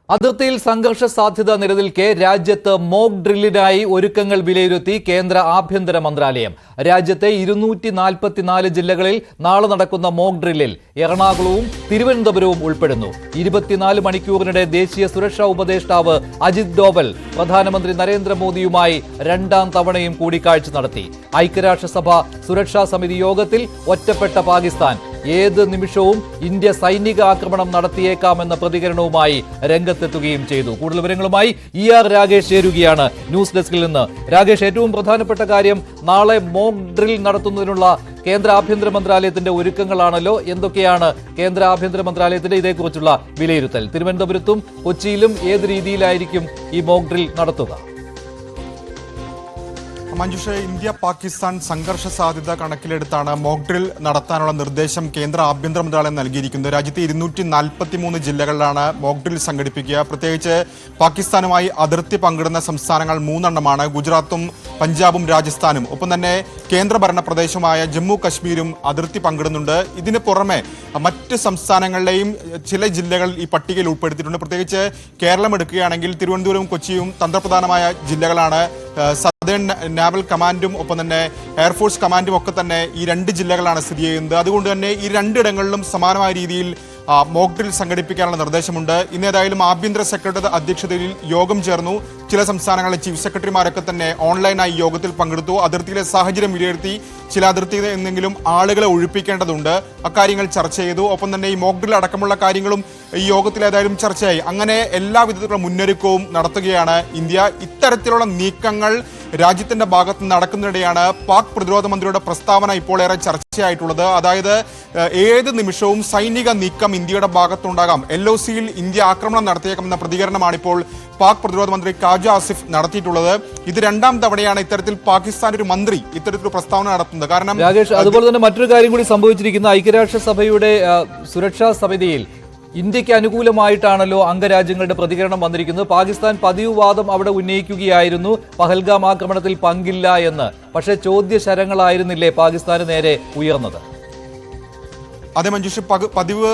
അതിർത്തിയിൽ സംഘർഷ സാധ്യത നിലനിൽക്കെ രാജ്യത്ത് മോക്ക് ഡ്രില്ലിനായി ഒരുക്കങ്ങൾ വിലയിരുത്തി കേന്ദ്ര ആഭ്യന്തര മന്ത്രാലയം. രാജ്യത്തെ 244 ജില്ലകളിൽ നാളെ നടക്കുന്ന മോക്ക് ഡ്രില്ലിൽ എറണാകുളവും തിരുവനന്തപുരവും ഉൾപ്പെടുന്നു. 24 മണിക്കൂറിനിടെ ദേശീയ സുരക്ഷാ ഉപദേഷ്ടാവ് അജിത് ഡോവൽ പ്രധാനമന്ത്രി നരേന്ദ്രമോദിയുമായി രണ്ടാം തവണയും കൂടിക്കാഴ്ച നടത്തി. ഐക്യരാഷ്ട്രസഭ സുരക്ഷാ സമിതി യോഗത്തിൽ ഒറ്റപ്പെട്ട പാകിസ്ഥാൻ ഏത് നിമിഷവും ഇന്ത്യ സൈനിക ആക്രമണം നടത്തിയേക്കാമെന്ന പ്രതികരണവുമായി രംഗത്തെത്തുകയും ചെയ്തു. കൂടുതൽ വിവരങ്ങളുമായി രാകേഷ് ചേരുകയാണ് ന്യൂസ് ഡെസ്കിൽ നിന്ന്. രാകേഷ്, ഏറ്റവും പ്രധാനപ്പെട്ട കാര്യം നാളെ മോക്ക് ഡ്രിൽ നടത്തുന്നതിനുള്ള കേന്ദ്ര ആഭ്യന്തര മന്ത്രാലയത്തിന്റെ ഒരുക്കങ്ങളാണല്ലോ. എന്തൊക്കെയാണ് കേന്ദ്ര ആഭ്യന്തര മന്ത്രാലയത്തിന്റെ ഇതേക്കുറിച്ചുള്ള വിലയിരുത്തൽ? തിരുവനന്തപുരത്തും കൊച്ചിയിലും ഏത് രീതിയിലായിരിക്കും ഈ മോക്ക് ഡ്രിൽ നടത്തുക? മഞ്ജുഷ, ഇന്ത്യ പാകിസ്ഥാൻ സംഘർഷ സാധ്യത കണക്കിലെടുത്താണ് മോക്ക് ഡ്രിൽ നടത്താനുള്ള നിർദ്ദേശം കേന്ദ്ര ആഭ്യന്തര മന്ത്രാലയം നൽകിയിരിക്കുന്നത്. രാജ്യത്തെ 243 ജില്ലകളിലാണ് മോക്ക് ഡ്രിൽ സംഘടിപ്പിക്കുക. പ്രത്യേകിച്ച് പാകിസ്ഥാനുമായി അതിർത്തി പങ്കിടുന്ന സംസ്ഥാനങ്ങൾ 3 ഗുജറാത്തും പഞ്ചാബും രാജസ്ഥാനും. ഒപ്പം തന്നെ കേന്ദ്രഭരണ പ്രദേശമായ ജമ്മു കശ്മീരും അതിർത്തി പങ്കിടുന്നുണ്ട്. ഇതിന് പുറമെ മറ്റ് സംസ്ഥാനങ്ങളിലെയും ചില ജില്ലകൾ ഈ പട്ടികയിൽ ഉൾപ്പെടുത്തിയിട്ടുണ്ട്. പ്രത്യേകിച്ച് കേരളം എടുക്കുകയാണെങ്കിൽ തിരുവനന്തപുരവും കൊച്ചിയും തന്ത്രപ്രധാനമായ ജില്ലകളാണ്. സദേൺ നാവൽ കമാൻഡും ഒപ്പം തന്നെ എയർഫോഴ്സ് കമാൻഡും ഒക്കെ തന്നെ ഈ 2 ജില്ലകളാണ് സ്ഥിതി ചെയ്യുന്നത്. അതുകൊണ്ട് തന്നെ ഈ 2 ഇടങ്ങളിലും സമാനമായ രീതിയിൽ മോക്ക് ഡ്രിൽ സംഘടിപ്പിക്കാനുള്ള നിർദ്ദേശമുണ്ട്. ഇന്നേതായാലും ആഭ്യന്തര സെക്രട്ടറിയുടെ അധ്യക്ഷതയിൽ യോഗം ചേർന്നു. ചില സംസ്ഥാനങ്ങളിലെ ചീഫ് സെക്രട്ടറിമാരൊക്കെ തന്നെ ഓൺലൈനായി യോഗത്തിൽ പങ്കെടുത്തു. അതിർത്തിയിലെ സാഹചര്യം വിലയിരുത്തി ചില അതിർത്തിയിൽ നിന്നെങ്കിലും ആളുകളെ ഒഴിപ്പിക്കേണ്ടതുണ്ട്, അക്കാര്യങ്ങൾ ചർച്ച ചെയ്തു. ഒപ്പം തന്നെ ഈ മോക്ക് ഡ്രിൽ അടക്കമുള്ള കാര്യങ്ങളും ഈ യോഗത്തിൽ ഏതായാലും ചർച്ചയായി. അങ്ങനെ എല്ലാ വിധത്തിലുള്ള മുന്നൊരുക്കവും നടത്തുകയാണ് ഇന്ത്യ. ഇത്തരത്തിലുള്ള നീക്കങ്ങൾ രാജ്യത്തിന്റെ ഭാഗത്ത് നടക്കുന്നതിനിടെയാണ് പാക് പ്രതിരോധ മന്ത്രിയുടെ പ്രസ്താവന ഇപ്പോൾ ഏറെ ചർച്ചയായിട്ടുള്ളത്. അതായത് ഏത് നിമിഷവും സൈനിക നീക്കം ഇന്ത്യയുടെ ഭാഗത്തുണ്ടാകാം, LOCയിൽ ഇന്ത്യ ആക്രമണം നടത്തിയേക്കാമെന്ന പ്രതികരണമാണ് ഇപ്പോൾ പാക് പ്രതിരോധ മന്ത്രി ഖാജ ആസിഫ് നടത്തിയിട്ടുള്ളത്. ഇത് 2ാം തവണയാണ് ഇത്തരത്തിൽ പാകിസ്ഥാൻ ഒരു മന്ത്രി ഇത്തരത്തിലൊരു പ്രസ്താവന നടത്തുന്നത്. കാരണം രാകേഷ്, അതുപോലെ തന്നെ മറ്റൊരു കാര്യം കൂടി സംഭവിച്ചിരിക്കുന്ന ഐക്യരാഷ്ട്രസഭയുടെ സുരക്ഷാ സമിതിയിൽ ഇന്ത്യക്ക് അനുകൂലമായിട്ടാണല്ലോ അംഗരാജ്യങ്ങളുടെ പ്രതികരണം വന്നിരിക്കുന്നത്. പാകിസ്ഥാൻ പതിവ് വാദം അവിടെ ഉന്നയിക്കുകയായിരുന്നു പഹൽഗാം ആക്രമണത്തിൽ പങ്കില്ല എന്ന്. പക്ഷേ ചോദ്യശരങ്ങളായിരുന്നില്ലേ പാകിസ്ഥാന് നേരെ ഉയർന്നത്? അതെ മഞ്ജുഷ, പതിവ്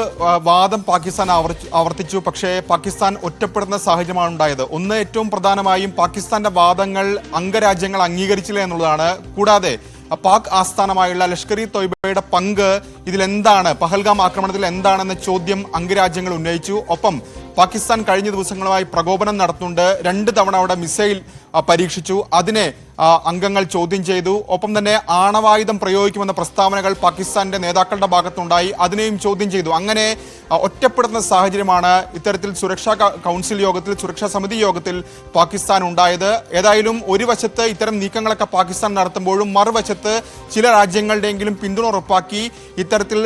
വാദം പാകിസ്ഥാൻ ആവർത്തിച്ചു. പക്ഷേ പാകിസ്ഥാൻ ഒറ്റപ്പെടുന്ന സാഹചര്യമാണ് ഉണ്ടായത്. ഒന്ന്, ഏറ്റവും പ്രധാനമായും പാകിസ്ഥാന്റെ വാദങ്ങൾ അംഗരാജ്യങ്ങൾ അംഗീകരിച്ചില്ല എന്നുള്ളതാണ്. കൂടാതെ പാക് ആസ്ഥാനമായുള്ള ലഷ്കർ ഇ തോയ്ബയുടെ പങ്ക് ഇതിലെന്താണ്, പഹൽഗാം ആക്രമണത്തിൽ എന്താണെന്ന ചോദ്യം അംഗരാജ്യങ്ങൾ ഉന്നയിച്ചു. ഒപ്പം പാകിസ്ഥാൻ കഴിഞ്ഞ ദിവസങ്ങളുമായി പ്രകോപനം നടത്തുന്നുണ്ട്. 2 തവണ അവിടെ മിസൈൽ പരീക്ഷിച്ചു. അതിനെ അംഗങ്ങൾ ചോദ്യം ചെയ്തു. ഒപ്പം തന്നെ ആണവായുധം പ്രയോഗിക്കുമെന്ന പ്രസ്താവനകൾ പാകിസ്ഥാന്റെ നേതാക്കളുടെ ഭാഗത്തുണ്ടായി. അതിനെയും ചോദ്യം ചെയ്തു. അങ്ങനെ ഒറ്റപ്പെടുന്ന സാഹചര്യമാണ് ഇത്തരത്തിൽ സുരക്ഷാ കൗൺസിൽ യോഗത്തിൽ, സുരക്ഷാ സമിതി യോഗത്തിൽ പാകിസ്ഥാൻ ഉണ്ടായത്. ഏതായാലും ഒരു വശത്ത് ഇത്തരം നീക്കങ്ങളൊക്കെ പാകിസ്ഥാൻ നടത്തുമ്പോഴും മറുവശത്ത് ചില രാജ്യങ്ങളുടെയെങ്കിലും പിന്തുണ ഉറപ്പാക്കി ഇത്തരത്തിൽ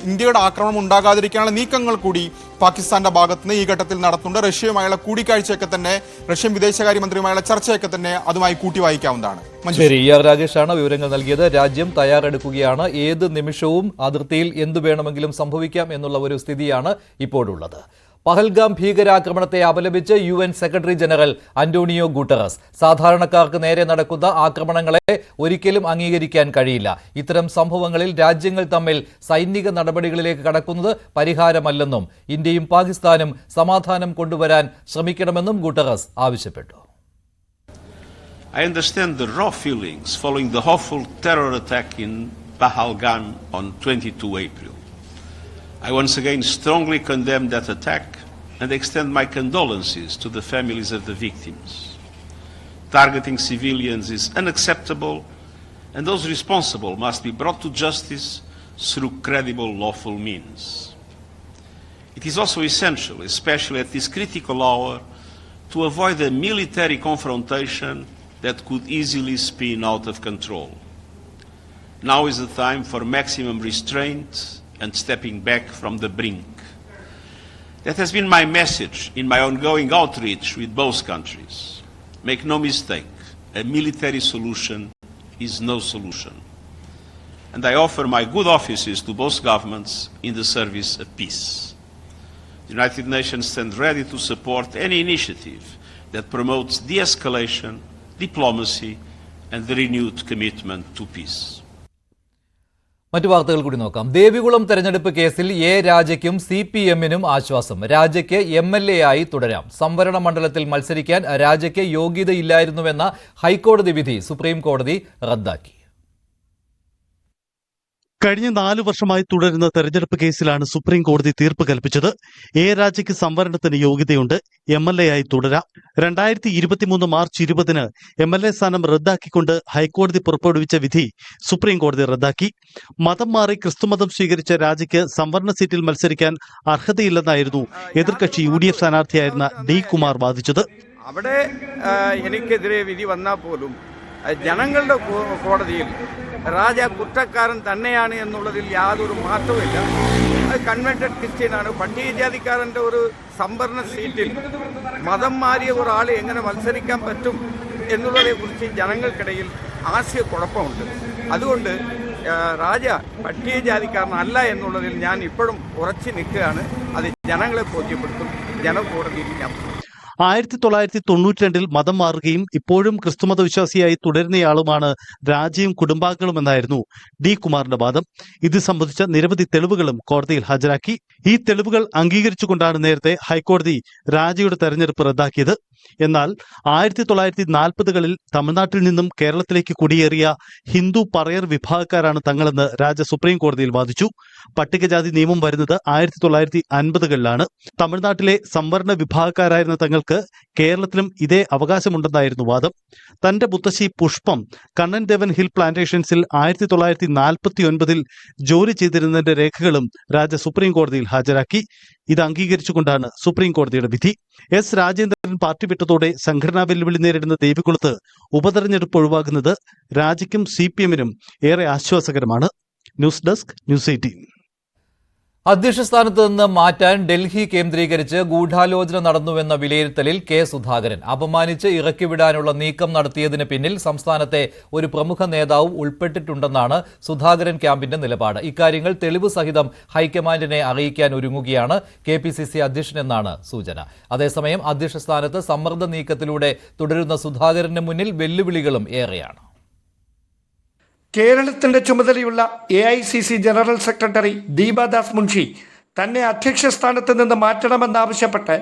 ഇന്ത്യയുടെ ആക്രമണം ഉണ്ടാകാതിരിക്കാനുള്ള നീക്കങ്ങൾ കൂടി പാകിസ്ഥാന്റെ ഭാഗത്തുനിന്ന് ഈ ഘട്ടത്തിൽ നടത്തുന്നുണ്ട്. റഷ്യയുമായുള്ള കൂടിക്കാഴ്ചയൊക്കെ തന്നെ, റഷ്യൻ വിദേശകാര്യമന്ത്രിയുമായുള്ള ചർച്ചയൊക്കെ തന്നെ അതുമായി കൂട്ടി വായിക്കാവുന്നതാണ്. ശരി, രാകേഷാണ് വിവരങ്ങൾ നൽകിയത്. രാജ്യം തയ്യാറെടുക്കുകയാണ്. ഏത് നിമിഷവും അതിർത്തിയിൽ എന്തു വേണമെങ്കിലും സംഭവിക്കാം എന്നുള്ള ഒരു സ്ഥിതിയാണ് ഇപ്പോഴുള്ളത്. പഹൽഗാം ഭീകരാക്രമണത്തെ അപലപിച്ച് UN secretary general Antonio Guterres സാധാരണക്കാർക്ക് നേരെ നടക്കുന്ന ആക്രമണങ്ങളെ ഒരിക്കലും അംഗീകരിക്കാൻ കഴിയില്ല. ഇത്തരം സംഭവങ്ങളിൽ രാജ്യങ്ങൾ തമ്മിൽ സൈനിക നടപടികളിലേക്ക് കടക്കുന്നത് പരിഹാരമല്ലെന്നും ഇന്ത്യയും പാകിസ്ഥാനും സമാധാനം കൊണ്ടുവരാൻ ശ്രമിക്കണമെന്നും ഗുട്ടറസ് ആവശ്യപ്പെട്ടു. I understand the raw feelings following the awful terror attack in Pahalgam on 22 April. I once again strongly condemn that attack and extend my condolences to the families of the victims. Targeting civilians is unacceptable, and those responsible must be brought to justice through credible lawful means. It is also essential, especially at this critical hour, to avoid a military confrontation that could easily spin out of control. Now is the time for maximum restraint and stepping back from the brink. That has been my message in my ongoing outreach with both countries. Make no mistake, a military solution is no solution. And I offer my good offices to both governments in the service of peace. The United Nations stands ready to support any initiative that promotes de-escalation, diplomacy, and the renewed commitment to peace. മറ്റു വാർത്തകൾ കൂടി നോക്കാം. ദേവികുളം തെരഞ്ഞെടുപ്പ് കേസിൽ രാജയ്ക്കും CPM-നും ആശ്വാസം. രാജയ്ക്ക് MLA ആയി തുടരാം. സംവരണ മണ്ഡലത്തിൽ മത്സരിക്കാൻ രാജയ്ക്ക് യോഗ്യതയില്ലായിരുന്നുവെന്ന ഹൈക്കോടതി വിധി സുപ്രീം കോടതി റദ്ദാക്കി. കഴിഞ്ഞ 4 വർഷമായി തുടരുന്ന തെരഞ്ഞെടുപ്പ് കേസിലാണ് സുപ്രീം കോടതി തീർപ്പ് കൽപ്പിച്ചത്. രാജയ്ക്ക് സംവരണത്തിന് യോഗ്യതയുണ്ട്, MLA ആയി തുടരാം. 2023 മാർച്ച് 20-ന് MLA സ്ഥാനം റദ്ദാക്കിക്കൊണ്ട് ഹൈക്കോടതി പുറപ്പെടുവിച്ച വിധി സുപ്രീം കോടതി റദ്ദാക്കി. മതം മാറി ക്രിസ്തുമതം സ്വീകരിച്ച രാജയ്ക്ക് സംവരണ സീറ്റിൽ മത്സരിക്കാൻ അർഹതയില്ലെന്നായിരുന്നു എതിർകക്ഷി UDF സ്ഥാനാർത്ഥിയായിരുന്ന D. കുമാർ വാദിച്ചത്. അവിടെ എനിക്കെതിരെ വിധി വന്നാൽ പോലും ജനങ്ങളുടെ കോടതിയിൽ രാജ കുറ്റക്കാരൻ തന്നെയാണ് എന്നുള്ളതിൽ യാതൊരു മാറ്റവുമില്ല. അത് കൺവെന്റഡ് ക്രിസ്ത്യനാണ്. പട്ടികജാതിക്കാരൻ്റെ ഒരു സംവരണ സീറ്റിൽ മതം മാറിയ ഒരാൾ എങ്ങനെ മത്സരിക്കാൻ പറ്റും എന്നുള്ളതിനെക്കുറിച്ച് ജനങ്ങൾക്കിടയിൽ ആശയക്കുഴപ്പമുണ്ട്. അതുകൊണ്ട് രാജ പട്ടികജാതിക്കാരനല്ല എന്നുള്ളതിൽ ഞാൻ ഇപ്പോഴും ഉറച്ചു നിൽക്കുകയാണ്. അത് ജനങ്ങളെ ബോധ്യപ്പെടുത്തും. ജനകോടതിയിൽ ഞാൻ 1992 മതം മാറുകയും ഇപ്പോഴും ക്രിസ്തുമത വിശ്വാസിയായി തുടരുന്നയാളുമാണ് രാജയും കുടുംബാംഗങ്ങളുമെന്നായിരുന്നു D. കുമാറിന്റെ വാദം. ഇത് സംബന്ധിച്ച നിരവധി തെളിവുകളും കോടതിയിൽ ഹാജരാക്കി. ഈ തെളിവുകൾ അംഗീകരിച്ചുകൊണ്ടാണ് നേരത്തെ ഹൈക്കോടതി രാജയുടെ തെരഞ്ഞെടുപ്പ് റദ്ദാക്കിയത്. എന്നാൽ 1940കളിൽ തമിഴ്നാട്ടിൽ നിന്നും കേരളത്തിലേക്ക് കുടിയേറിയ ഹിന്ദു പറയർ വിഭാഗക്കാരാണ് തങ്ങളെന്ന് രാജ സുപ്രീം കോടതിയിൽ വാദിച്ചു. പട്ടികജാതി നിയമം വരുന്നത് 1950കളിലാണ്. തമിഴ്നാട്ടിലെ സംവരണ വിഭാഗക്കാരായിരുന്ന തങ്ങൾക്ക് കേരളത്തിലും ഇതേ അവകാശമുണ്ടെന്നായിരുന്നു വാദം. തന്റെ മുത്തശ്ശി പുഷ്പം കണ്ണൻ ദേവൻ ഹിൽ പ്ലാന്റേഷൻസിൽ 1949 ജോലി ചെയ്തിരുന്നതിന്റെ രേഖകളും രാജ സുപ്രീം കോടതിയിൽ ഹാജരാക്കി. ഇത് അംഗീകരിച്ചുകൊണ്ടാണ് സുപ്രീം കോടതിയുടെ വിധി. S. രാജേന്ദ്രൻ പാർട്ടി വിട്ടതോടെ സംഘടനാ വെല്ലുവിളി നേരിടുന്ന ദേവികുളത്ത് ഉപതെരഞ്ഞെടുപ്പ് ഒഴിവാകുന്നത് രാജയ്ക്കും CPM-നും ഏറെ ആശ്വാസകരമാണ്. News desk, news 18. അധ്യക്ഷ സ്ഥാനത്ത് നിന്ന് മാറ്റാൻ ഡൽഹി കേന്ദ്രീകരിച്ച് ഗൂഢാലോചന നടന്നുവെന്ന വിലയിരുത്തലിൽ K. സുധാകരൻ. അപമാനിച്ച് ഇറക്കിവിടാനുള്ള നീക്കം നടത്തിയതിന് പിന്നിൽ സംസ്ഥാനത്തെ ഒരു പ്രമുഖ നേതാവും ഉൾപ്പെട്ടിട്ടുണ്ടെന്നാണ് സുധാകരൻ ക്യാമ്പിന്റെ നിലപാട്. ഇക്കാര്യങ്ങൾ തെളിവ് സഹിതം ഹൈക്കമാൻഡിനെ അറിയിക്കാൻ ഒരുങ്ങുകയാണ് KPCC അധ്യക്ഷനെന്നാണ് സൂചന. അതേസമയം അധ്യക്ഷ സ്ഥാനത്ത് സമ്മർദ്ദ നീക്കത്തിലൂടെ തുടരുന്ന സുധാകരന് മുന്നിൽ വെല്ലുവിളികളും ഏറെയാണ്. കേരളത്തിന്റെ ചുമതലയുള്ള AICC general secretary Deepa Das Munshi തന്നെ അധ്യക്ഷ സ്ഥാനത്ത് നിന്ന് മാറ്റണമെന്നാവശ്യപ്പെട്ട്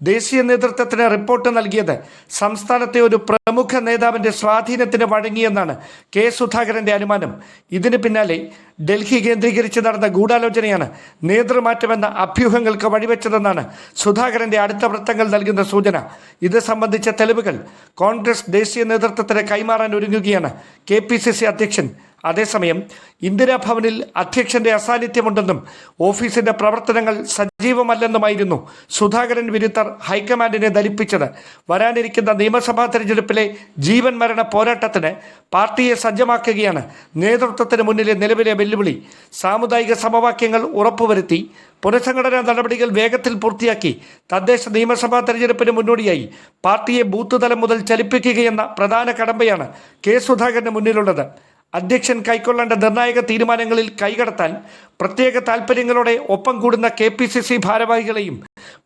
ദേശീയ നേതൃത്വത്തിന് റിപ്പോർട്ട് നൽകിയത് സംസ്ഥാനത്തെ ഒരു പ്രമുഖ നേതാവിന്റെ സ്വാധീനത്തിന് വഴങ്ങിയെന്നാണ് K. സുധാകരന്റെ അനുമാനം. ഇതിന് പിന്നാലെ ഡൽഹി കേന്ദ്രീകരിച്ച് നടന്ന ഗൂഢാലോചനയാണ് നേതൃമാറ്റമെന്ന അഭ്യൂഹങ്ങൾക്ക് വഴിവെച്ചതെന്നാണ് സുധാകരന്റെ അടുത്ത വൃത്തങ്ങൾ നൽകുന്ന സൂചന. ഇത് സംബന്ധിച്ച തെളിവുകൾ കോൺഗ്രസ് ദേശീയ നേതൃത്വത്തിന് കൈമാറാൻ ഒരുങ്ങുകയാണ് KPCC അധ്യക്ഷൻ. അതേസമയം ഇന്ദിരാഭവനിൽ അധ്യക്ഷന്റെ അസാന്നിധ്യമുണ്ടെന്നും ഓഫീസിന്റെ പ്രവർത്തനങ്ങൾ സജീവമല്ലെന്നുമായിരുന്നു സുധാകരൻ വിരുദ്ധർ ഹൈക്കമാൻഡിനെ ധരിപ്പിച്ചത്. വരാനിരിക്കുന്ന നിയമസഭാ തെരഞ്ഞെടുപ്പിലെ ജീവൻ മരണ പോരാട്ടത്തിന് പാർട്ടിയെ സജ്ജമാക്കുകയാണ് നേതൃത്വത്തിന് മുന്നിലെ നിലവിലെ വെല്ലുവിളി. സാമുദായിക സമവാക്യങ്ങൾ ഉറപ്പുവരുത്തി പുനഃസംഘടനാ നടപടികൾ വേഗത്തിൽ പൂർത്തിയാക്കി തദ്ദേശ നിയമസഭാ തെരഞ്ഞെടുപ്പിന് മുന്നോടിയായി പാർട്ടിയെ ബൂത്ത് തലം മുതൽ ചലിപ്പിക്കുകയെന്ന പ്രധാന കടമ്പയാണ് K. സുധാകരന് മുന്നിലുള്ളത്. അധ്യക്ഷൻ കൈക്കൊള്ളേണ്ട നിർണായക തീരുമാനങ്ങളിൽ കൈകടത്താൻ പ്രത്യേക താൽപ്പര്യങ്ങളോടെ ഒപ്പം കൂടുന്ന KPCC ഭാരവാഹികളെയും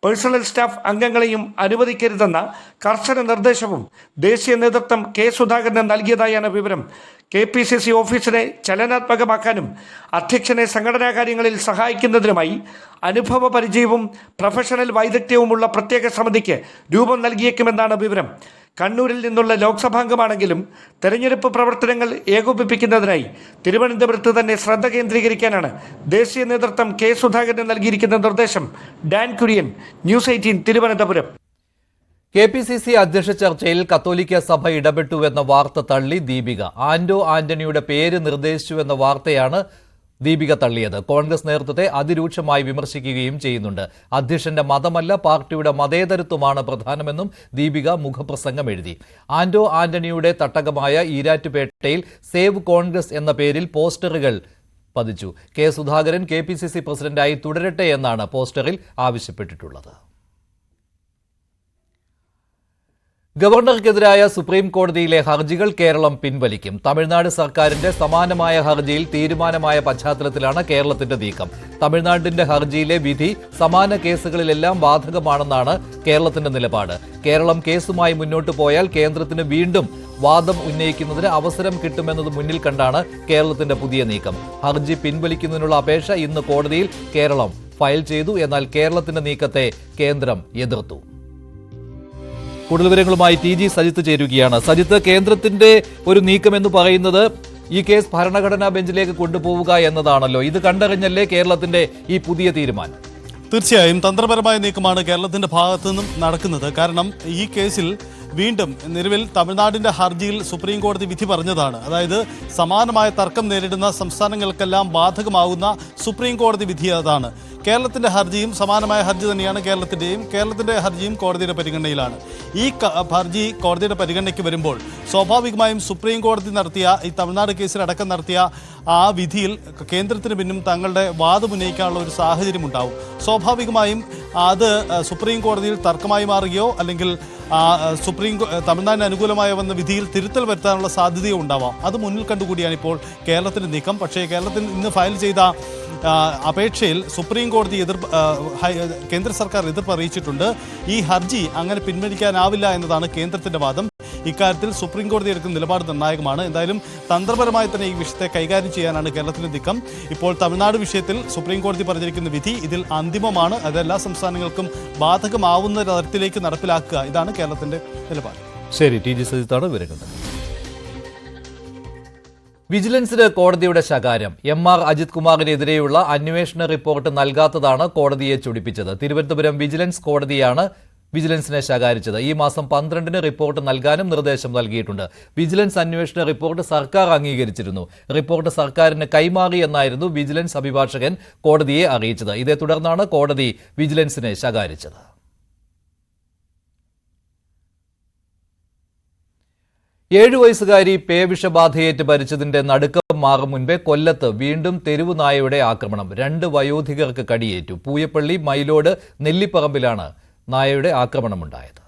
പേഴ്സണൽ സ്റ്റാഫ് അംഗങ്ങളെയും അനുവദിക്കരുതെന്ന കർശന നിർദ്ദേശവും ദേശീയ നേതൃത്വം K. സുധാകരന് നൽകിയതായാണ് വിവരം. KPCC ഓഫീസിനെ ചലനാത്മകമാക്കാനും അധ്യക്ഷനെ സംഘടനാ കാര്യങ്ങളിൽ സഹായിക്കുന്നതിനുമായി അനുഭവ പരിചയവും പ്രൊഫഷണൽ വൈദഗ്ധ്യവുമുള്ള പ്രത്യേക സമിതിക്ക് രൂപം നൽകിയേക്കുമെന്നാണ് വിവരം. കണ്ണൂരിൽ നിന്നുള്ള ലോക്സഭാംഗമാണെങ്കിലും തെരഞ്ഞെടുപ്പ് പ്രവർത്തനങ്ങൾ ഏകോപിപ്പിക്കുന്നതിനായി തിരുവനന്തപുരത്ത് തന്നെ ശ്രദ്ധ കേന്ദ്രീകരിക്കാനാണ് ദേശീയ നേതൃത്വം K. സുധാകരന് നൽകിയിരിക്കുന്ന നിർദ്ദേശം. Dan Kurian, news 18, Thiruvananthapuram. KPCC അധ്യക്ഷ ചർച്ചയിൽ കത്തോലിക്ക സഭ ഇടപെട്ടുവെന്ന വാർത്ത തള്ളി ദീപിക. ആന്റണിയുടെ പേര് നിർദ്ദേശിച്ചുവെന്ന വാർത്തയാണ് ദീപിക തള്ളിയത്. കോൺഗ്രസ് നേതൃത്വത്തെ അതിരൂക്ഷമായി വിമർശിക്കുകയും ചെയ്യുന്നുണ്ട്. അധ്യക്ഷന്റെ മതമല്ല, പാർട്ടിയുടെ മതേതരത്വമാണ് പ്രധാനമെന്നും ദീപിക മുഖപ്രസംഗം എഴുതി. ആന്റണിയുടെ തട്ടകമായ ഈരാറ്റുപേട്ടയിൽ സേവ് കോൺഗ്രസ് എന്ന പേരിൽ പോസ്റ്ററുകൾ പതിച്ചു. K. സുധാകരൻ KPCC പ്രസിഡന്റായി തുടരട്ടെ എന്നാണ് പോസ്റ്ററിൽ ആവശ്യപ്പെട്ടിട്ടുള്ളത്. ഗവർണർക്കെതിരായ സുപ്രീം കോടതിയിലെ ഹർജികൾ കേരളം പിൻവലിക്കും. തമിഴ്നാട് സർക്കാരിന്റെ സമാനമായ ഹർജിയിൽ തീരുമാനമായ പശ്ചാത്തലത്തിലാണ് കേരളത്തിന്റെ നീക്കം. തമിഴ്നാടിന്റെ ഹർജിയിലെ വിധി സമാന കേസുകളിലെല്ലാം ബാധകമാണെന്നാണ് കേരളത്തിന്റെ നിലപാട്. കേരളം കേസുമായി മുന്നോട്ടു പോയാൽ കേന്ദ്രത്തിന് വീണ്ടും വാദം ഉന്നയിക്കുന്നതിന് അവസരം കിട്ടുമെന്നത് മുന്നിൽ കണ്ടാണ് കേരളത്തിന്റെ പുതിയ നീക്കം. ഹർജി പിൻവലിക്കുന്നതിനുള്ള അപേക്ഷ ഇന്ന് കോടതിയിൽ കേരളം ഫയൽ ചെയ്തു. എന്നാൽ കേരളത്തിന്റെ നീക്കത്തെ കേന്ദ്രം എതിർത്തു. കൂടുതൽ വിവരങ്ങളുമായി ടി ജി സജിത്ത് ചേരുകയാണ്. സജിത്ത്, കേന്ദ്രത്തിന്റെ ഒരു നീക്കമെന്ന് പറയുന്നത് ഈ കേസ് ഭരണഘടനാ ബെഞ്ചിലേക്ക് കൊണ്ടുപോവുക എന്നതാണല്ലോ. ഇത് കണ്ടറിഞ്ഞല്ലേ കേരളത്തിന്റെ ഈ പുതിയ തീരുമാനം? തീർച്ചയായും തന്ത്രപരമായ നീക്കമാണ് കേരളത്തിന്റെ ഭാഗത്തു നിന്നും നടക്കുന്നത്. കാരണം ഈ കേസിൽ വീണ്ടും നിലവിൽ തമിഴ്നാടിന്റെ ഹർജിയിൽ സുപ്രീം കോടതി വിധി പറഞ്ഞതാണ്. അതായത് സമാനമായ തർക്കം നേരിടുന്ന സംസ്ഥാനങ്ങൾക്കെല്ലാം ബാധകമാകുന്ന സുപ്രീം കോടതി വിധി അതാണ്. കേരളത്തിന്റെ ഹർജിയും സമാനമായ ഹർജി തന്നെയാണ് കേരളത്തിന്റെ ഹർജിയും കോടതിയുടെ പരിഗണനയിലാണ്. ഈ ഹർജി കോടതിയുടെ പരിഗണനയ്ക്ക് വരുമ്പോൾ സ്വാഭാവികമായും സുപ്രീം കോടതി നടത്തിയ ഈ തമിഴ്നാട് കേസിലടക്കം നടത്തിയ ആ വിധിയിൽ കേന്ദ്രത്തിന് പിന്നും തങ്ങളുടെ വാദം ഉന്നയിക്കാനുള്ള ഒരു സാഹചര്യം ഉണ്ടാവും. സ്വാഭാവികമായും അത് സുപ്രീം കോടതിയിൽ തർക്കമായി മാറുകയോ അല്ലെങ്കിൽ തമിഴ്നാടിന് അനുകൂലമായി വന്ന വിധിയിൽ തിരുത്തൽ വരുത്താനുള്ള സാധ്യതയോ ഉണ്ടാവാം. അത് മുന്നിൽ കണ്ടുകൂടിയാണ് ഇപ്പോൾ കേരളത്തിന്റെ നീക്കം. പക്ഷേ കേരളത്തിൽ ഇന്ന് ഫയൽ ചെയ്ത അപേക്ഷയിൽ സുപ്രീം കോടതി കേന്ദ്ര സർക്കാർ എതിർപ്പ് അറിയിച്ചിട്ടുണ്ട്. ഈ ഹർജി അങ്ങനെ പിൻവലിക്കാനാവില്ല എന്നതാണ് കേന്ദ്രത്തിന്റെ വാദം. ഇക്കാര്യത്തിൽ സുപ്രീം കോടതി എടുക്കുന്ന നിലപാട് നിർണായകമാണ്. എന്തായാലും തന്ത്രപരമായി തന്നെ ഈ വിഷയത്തെ കൈകാര്യം ചെയ്യാനാണ് കേരളത്തിന്റെ നീക്കം. ഇപ്പോൾ തമിഴ്നാട് വിഷയത്തിൽ സുപ്രീം കോടതി പറഞ്ഞിരിക്കുന്ന വിധി ഇതിൽ അന്തിമമാണ്. അത് എല്ലാ സംസ്ഥാനങ്ങൾക്കും ബാധകമാവുന്ന തരത്തിലേക്ക് നടപ്പിലാക്കുക, ഇതാണ് കേരളത്തിന്റെ നിലപാട്. ശരി, ടി ജി സജിത്താണ് വിവരങ്ങൾ. വിജിലൻസിന് കോടതിയുടെ ശകാരം. MR അജിത് കുമാറിനെതിരെയുള്ള അന്വേഷണ റിപ്പോർട്ട് നൽകാത്തതാണ് കോടതിയെ ചൊടിപ്പിച്ചത്. തിരുവനന്തപുരം വിജിലൻസ് കോടതിയാണ് വിജിലൻസിനെ ശകാരിച്ചത്. ഈ മാസം 12-ന് റിപ്പോർട്ട് നൽകാനും നിർദ്ദേശം നൽകിയിട്ടുണ്ട്. വിജിലൻസ് അന്വേഷണ റിപ്പോർട്ട് സർക്കാർ അംഗീകരിച്ചിരുന്നു. റിപ്പോർട്ട് സർക്കാരിന് കൈമാറി എന്നായിരുന്നു വിജിലൻസ് അഭിഭാഷകൻ കോടതിയെ അറിയിച്ചത്. ഇതേ തുടർന്നാണ് കോടതി വിജിലൻസിനെ ശകാരിച്ചത്. ഏഴുവയസ്സുകാരി പേവിഷബാധയേറ്റ് മരിച്ചതിന്റെ നടുക്കം മാറും മുൻപേ കൊല്ലത്ത് വീണ്ടും തെരുവു നായയുടെ ആക്രമണം. 2 വയോധികർക്ക് കടിയേറ്റു. പൂയപ്പള്ളി മയിലോട് നെല്ലിപ്പറമ്പിലാണ് നായയുടെ ആക്രമണമുണ്ടായത്.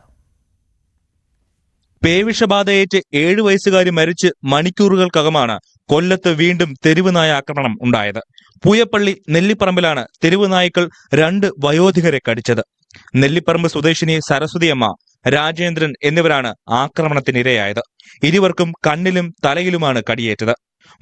പേവിഷബാധയേറ്റ് 7 വയസ്സുകാരി മരിച്ച് മണിക്കൂറുകൾക്കകമാണ് കൊല്ലത്ത് വീണ്ടും തെരുവ് നായ ആക്രമണം ഉണ്ടായത്. പൂയപ്പള്ളി നെല്ലിപ്പറമ്പിലാണ് തെരുവ് നായ്ക്കൾ 2 വയോധികരെ കടിച്ചത്. നെല്ലിപ്പറമ്പ് സ്വദേശിനി സരസ്വതിയമ്മ, രാജേന്ദ്രൻ എന്നിവരാണ് ആക്രമണത്തിനിരയായത്. ഇരുവർക്കും കണ്ണിലും തലയിലുമാണ് കടിയേറ്റത്.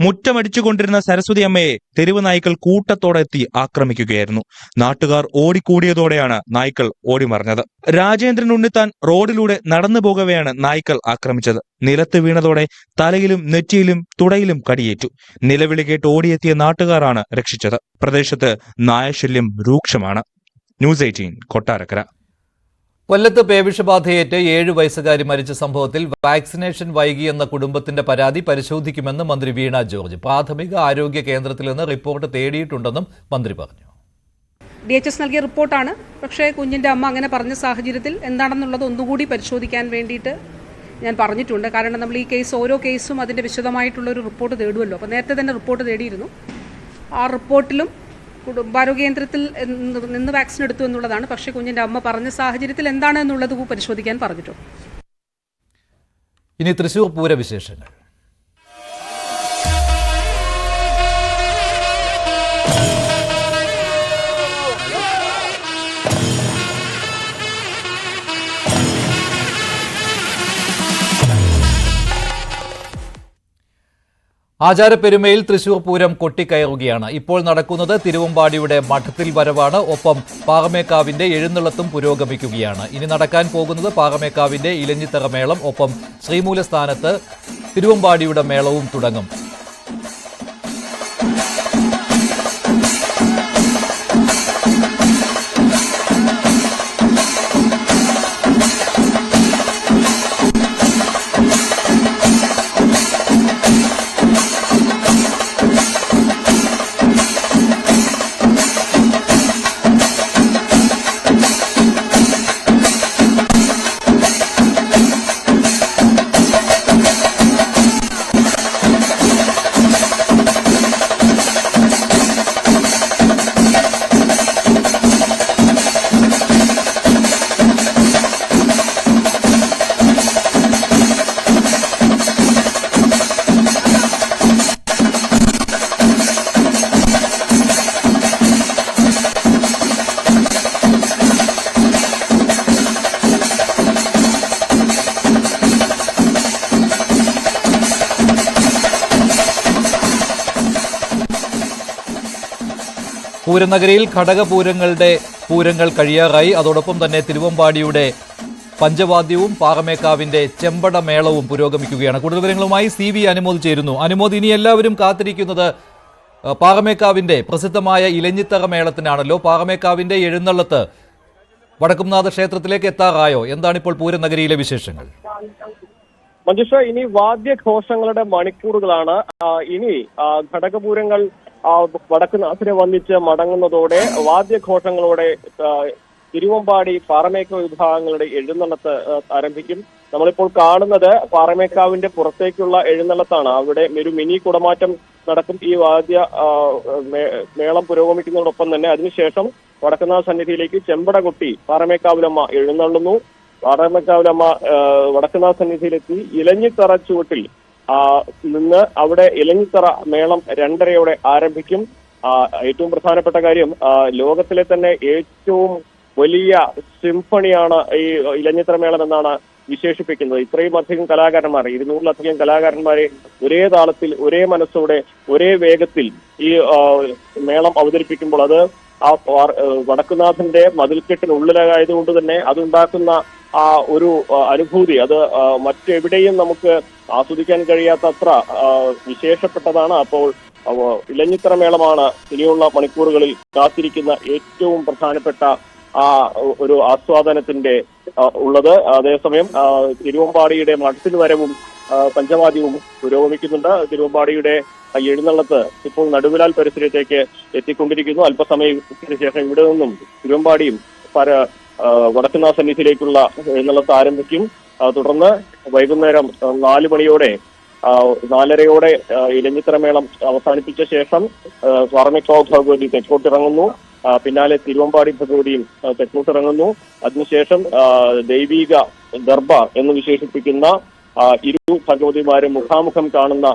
മുറ്റമടിച്ചുകൊണ്ടിരുന്ന സരസ്വതി അമ്മയെ തെരുവ് നായ്ക്കൾ കൂട്ടത്തോടെ എത്തി ആക്രമിക്കുകയായിരുന്നു. നാട്ടുകാർ ഓടിക്കൂടിയതോടെയാണ് നായ്ക്കൾ ഓടിമറിഞ്ഞത്. രാജേന്ദ്രൻ ഉണ്ണിത്താൻ റോഡിലൂടെ നടന്നു പോകവെയാണ് നായ്ക്കൾ ആക്രമിച്ചത്. നിലത്ത് വീണതോടെ തലയിലും നെറ്റിയിലും തുടയിലും കടിയേറ്റു. നിലവിളി കേട്ട് ഓടിയെത്തിയ നാട്ടുകാരാണ് രക്ഷിച്ചത്. പ്രദേശത്ത് നായശല്യം രൂക്ഷമാണ്. ന്യൂസ് 18 കൊട്ടാരക്കര. കൊല്ലത്ത് പേവിഷബാധയേറ്റ് 7 വയസ്സുകാരി മരിച്ച സംഭവത്തിൽ വാക്സിനേഷൻ വൈകിയെന്ന കുടുംബത്തിന്റെ പരാതി പരിശോധിക്കുമെന്ന് മന്ത്രി വീണ ജോർജ്. പ്രാഥമിക ആരോഗ്യ കേന്ദ്രത്തിൽ നിന്ന് റിപ്പോർട്ട് തേടിയിട്ടുണ്ടെന്നും മന്ത്രി പറഞ്ഞു. DHS നൽകിയ റിപ്പോർട്ടാണ്. പക്ഷേ കുഞ്ഞിൻ്റെ അമ്മ അങ്ങനെ പറഞ്ഞ സാഹചര്യത്തിൽ എന്താണെന്നുള്ളത് ഒന്നുകൂടി പരിശോധിക്കാൻ വേണ്ടിയിട്ട് ഞാൻ പറഞ്ഞിട്ടുണ്ട്. കാരണം നമ്മൾ ഈ കേസ് ഓരോ കേസും അതിൻ്റെ വിശദമായിട്ടുള്ളൊരു റിപ്പോർട്ട് തേടുമല്ലോ. അപ്പോൾ നേരത്തെ തന്നെ റിപ്പോർട്ട് തേടിയിരുന്നു. ആ റിപ്പോർട്ടിലും കുടുംബാരോഗ്യ കേന്ദ്രത്തിൽ നിന്ന് വാക്സിൻ എടുത്തു എന്നുള്ളതാണ്. പക്ഷേ കുഞ്ഞിൻ്റെ അമ്മ പറഞ്ഞ സാഹചര്യത്തിൽ എന്താണ് എന്നുള്ളത് പരിശോധിക്കാൻ പറഞ്ഞിട്ടുണ്ട്. ഇനി തൃശൂർ പൂരവിശേഷങ്ങൾ. ആചാരപ്പെരുമയിൽ തൃശൂർ പൂരം കൊട്ടിക്കയറുകയാണ്. ഇപ്പോൾ നടക്കുന്നത് തിരുവമ്പാടിയുടെ മഠത്തിൽ വരവാണ്. ഒപ്പം പാറമേക്കാവിന്റെ എഴുന്നള്ളത്തും പുരോഗമിക്കുകയാണ്. ഇനി നടക്കാൻ പോകുന്നത് പാറമേക്കാവിന്റെ ഇലഞ്ഞിത്തറ മേളം. ഒപ്പം ശ്രീമൂലസ്ഥാനത്ത് തിരുവമ്പാടിയുടെ മേളവും തുടങ്ങും. പൂരനഗരിയിൽ ഘടകപൂരങ്ങളുടെ പൂരങ്ങൾ കഴിയാറായി. അതോടൊപ്പം തന്നെ തിരുവമ്പാടിയുടെ പഞ്ചവാദ്യവും പാറമേക്കാവിന്റെ ചെമ്പട മേളവും പുരോഗമിക്കുകയാണ്. കൂടുതൽ വിവരങ്ങളുമായി CV അനുമോദ് ചേരുന്നു. അനുമോദ്, ഇനി എല്ലാവരും കാത്തിരിക്കുന്നത് പാറമേക്കാവിന്റെ പ്രസിദ്ധമായ ഇലഞ്ഞിത്തറ മേളത്തിനാണല്ലോ. പാറമേക്കാവിന്റെ എഴുന്നള്ളത്ത് വടക്കുംനാഥ ക്ഷേത്രത്തിലേക്ക് എത്താറായോ? എന്താണിപ്പോൾ പൂരനഗരിയിലെ വിശേഷങ്ങൾ? മഞ്ജുഷ, ഇനി വാദ്യഘോഷങ്ങളുടെ മണിക്കൂറുകളാണ്. ഇനി ഘടകപൂരങ്ങൾ വടക്കുനാഥനെ വന്നിച്ച് മടങ്ങുന്നതോടെ വാദ്യഘോഷങ്ങളോടെ തിരുവമ്പാടി പാറമേക്കാവ് വിഭാഗങ്ങളുടെ എഴുന്നള്ളത്ത് ആരംഭിക്കും. നമ്മളിപ്പോൾ കാണുന്നത് പാറമേക്കാവിന്റെ പുറത്തേക്കുള്ള എഴുന്നള്ളത്താണ്. അവിടെ ഒരു മിനി കുടമാറ്റം നടക്കും. ഈ വാദ്യ മേളം പുരോഗമിക്കുന്നതോടൊപ്പം തന്നെ അതിനുശേഷം വടക്കുന്നാഥ സന്നിധിയിലേക്ക് ചെമ്പട കൊട്ടി പാറമേക്കാവിലമ്മ എഴുന്നള്ളുന്നു. പാറമേക്കാവിലമ്മ വടക്കുന്നാഥ സന്നിധിയിലെത്തി ഇലഞ്ഞിത്തറ ചുവട്ടിൽ നിന്ന് അവിടെ ഇലഞ്ഞിത്തറ മേളം 2:30 ആരംഭിക്കും. ഏറ്റവും പ്രധാനപ്പെട്ട കാര്യം, ലോകത്തിലെ തന്നെ ഏറ്റവും വലിയ സിംഫണിയാണ് ഈ ഇലഞ്ഞിത്തറ മേളം എന്നാണ് വിശേഷിപ്പിക്കുന്നത്. ഇത്രയും അധികം കലാകാരന്മാർ, 200-ലധികം കലാകാരന്മാരെ ഒരേ താളത്തിൽ, ഒരേ മനസ്സോടെ, ഒരേ വേഗത്തിൽ ഈ മേളം അവതരിപ്പിക്കുമ്പോൾ അത് ആ വടക്കുനാഥന്റെ മതിൽക്കെട്ടിനുള്ളിലായതുകൊണ്ട് തന്നെ അതുണ്ടാക്കുന്ന ആ ഒരു അനുഭൂതി അത് മറ്റെവിടെയും നമുക്ക് ആസ്വദിക്കാൻ കഴിയാത്തത്ര വിശേഷപ്പെട്ടതാണ്. അപ്പോൾ ഇലഞ്ഞിത്തറ മേളമാണ് ഇനിയുള്ള മണിക്കൂറുകളിൽ കാത്തിരിക്കുന്ന ഏറ്റവും പ്രധാനപ്പെട്ട ഒരു ആസ്വാദനത്തിന്റെ ഉള്ളത്. അതേസമയം തിരുവമ്പാടിയുടെ മഠത്തിൽ വരവും പഞ്ചവാദ്യവും പുരോഗമിക്കുന്നുണ്ട്. തിരുവമ്പാടിയുടെ എഴുന്നള്ളത്ത് ഇപ്പോൾ നടുവിലാൽ പരിസരത്തേക്ക് എത്തിക്കൊണ്ടിരിക്കുന്നു. അല്പസമയത്തിന് ശേഷം ഇവിടെ നിന്നും തിരുവമ്പാടിയും വടക്കുന്നാഥ സന്നിധിയിലേക്കുള്ള എഴുന്നള്ളത്ത് ആരംഭിക്കും. തുടർന്ന് വൈകുന്നേരം 4 മണിയോടെ 4:30 ഇലഞ്ഞിത്തറ മേളം അവസാനിപ്പിച്ച ശേഷം പാറമേക്കാവ് ഭഗവതി തെക്കോട്ടിറങ്ങുന്നു. പിന്നാലെ തിരുവമ്പാടി ഭഗവതിയും തെക്കോട്ടിറങ്ങുന്നു. അതിനുശേഷം ദൈവീക ദർഭ എന്ന് വിശേഷിപ്പിക്കുന്ന ഇരു ഭഗവതിമാരും മുഖാമുഖം കാണുന്ന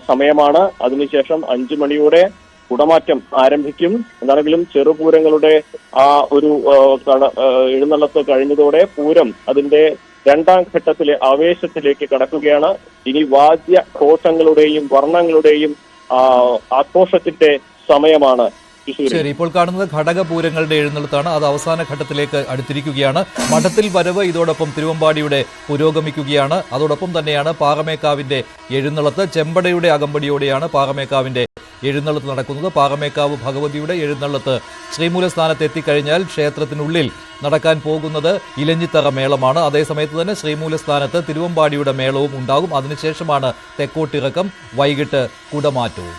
സമയമാണ്. അതിനുശേഷം 5 മണിയോടെ കുടമാറ്റം ആരംഭിക്കും. എന്താണെങ്കിലും ചെറുപൂരങ്ങളുടെ ഒരു എഴുന്നള്ളത്ത് കഴിഞ്ഞതോടെ പൂരം അതിന്റെ 2ാം ഘട്ടത്തിലെ ആവേശത്തിലേക്ക് കടക്കുകയാണ്. ഇനി വാദ്യഘോഷങ്ങളുടെയും വർണ്ണങ്ങളുടെയും ആഘോഷത്തിന്റെ സമയമാണ്. ശരി, ഇപ്പോൾ കാണുന്നത് ഘടകപൂരങ്ങളുടെ എഴുന്നള്ളത്താണ്. അത് അവസാന ഘട്ടത്തിലേക്ക് അടുത്തിരിക്കുകയാണ്. മഠത്തിൽ വരവ് ഇതോടൊപ്പം തിരുവമ്പാടിയുടെ പുരോഗമിക്കുകയാണ്. അതോടൊപ്പം തന്നെയാണ് പാറമേക്കാവിന്റെ എഴുന്നള്ളത്ത്. ചെമ്പടയുടെ അകമ്പടിയോടെയാണ് പാറമേക്കാവിന്റെ എഴുന്നള്ളത്ത് നടക്കുന്നത്. പാറമേക്കാവ് ഭഗവതിയുടെ എഴുന്നള്ളത്ത് ശ്രീമൂലസ്ഥാനത്ത് എത്തിക്കഴിഞ്ഞാൽ ക്ഷേത്രത്തിനുള്ളിൽ നടക്കാൻ പോകുന്നത് ഇലഞ്ഞിത്തറ മേളമാണ്. അതേസമയത്ത് തന്നെ ശ്രീമൂലസ്ഥാനത്ത് തിരുവമ്പാടിയുടെ മേളവും ഉണ്ടാകും. അതിനുശേഷമാണ് തെക്കോട്ടിറക്കം, വൈകിട്ട് കുടമാറ്റവും.